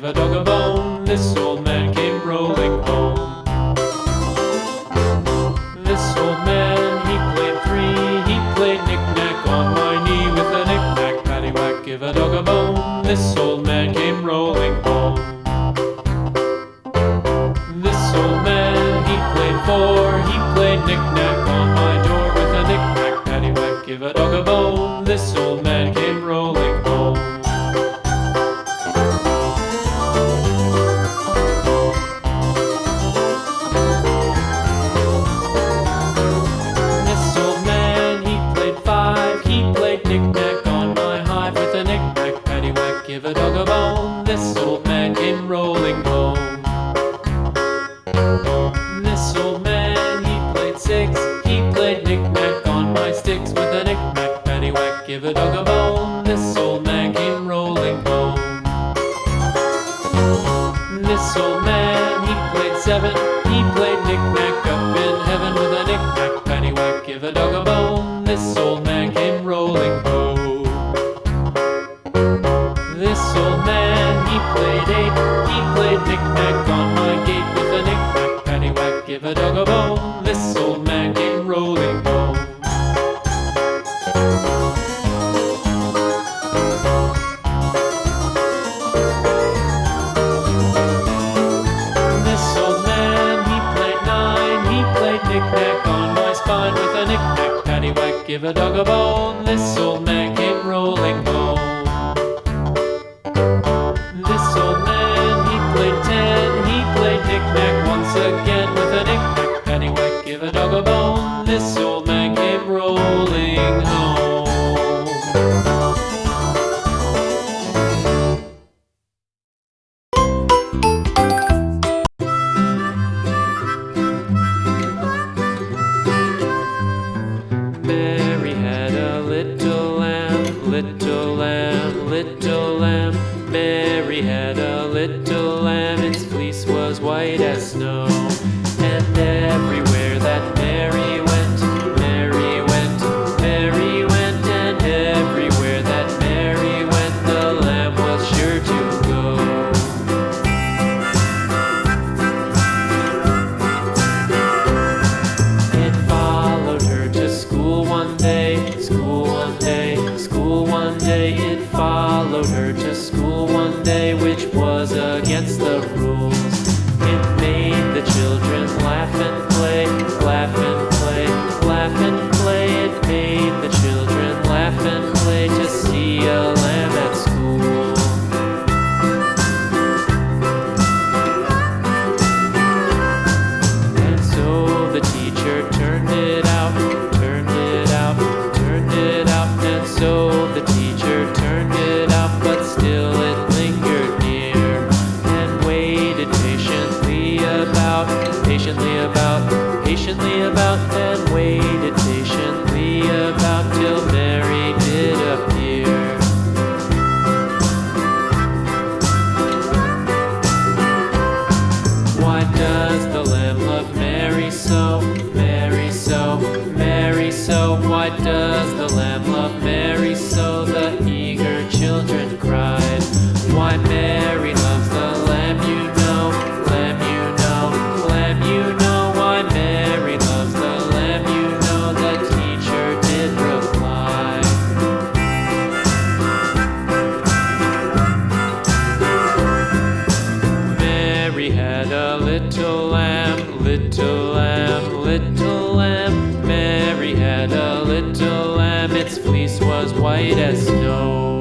give a dog a bone. This old man came rolling home. This old man, he played three. He played knick-knack on my knee with a knick-knack, paddywhack, give a dog a bone. This old man came rolling home. This old man, he played four. He played knick-knack on my door with a knick-knack, paddywhack, give a dog a bone. This old man came rolling home. This old man, he played five. He played knick-knack on my hive with a knick-knack, paddywhack, give a dog a bone. This old man came rolling home. This old man, he played six. He played knick-knack on my sticks with a knick-knack, paddywhack, give a dog a bone. This old man came rolling home. This old man, he played seven. He played knick-knack up in heaven with a knick-knack, paddywhack, give a dog a bone. This old man came rolling home. This old man, he played eight. He played knick-knack on my gate with a knick-knack, paddywhack, give a dog a bone. This old man came rolling home. This old man, he played nine. He played knick-knack on my spine with a knick-knack, paddywhack, give a dog a bone. This old man came rolling home. This old man, he played ten. He played knick-knack once again with a knick-knack, paddywhack, give a dog a bone. This old man came rolling home. Mary had a little lamb, little lamb, little lamb. Mary had a little lamb, its fleece was white as snow. And everywhere that Mary went, Mary went, Mary went. And everywhere that Mary went, the lamb was sure to go. It followed her to school one day, school one day, school one day. It followed her to school one day, which was against the rules. It made the children laugh and play, laugh and play, laugh and play. It made the children laugh and play to see a lamb at school. And so the teacher turned it out, turned it out, turned it out. And so the teacher turned it out, but still it lingered near and waited patiently about, patiently about, patiently about, and waited patiently about till Mary did appear. Why does the lamb love Mary so, Mary so, Mary so? Why does the lamb love Mary so? The eager children cried. Why Mary loves the lamb, you know, lamb, you know, lamb, you know. Why Mary loves the lamb, you know, the teacher did reply. Mary had a little lamb, little lamb, little lamb. Mary had a little lamb, its fleece was white as snow.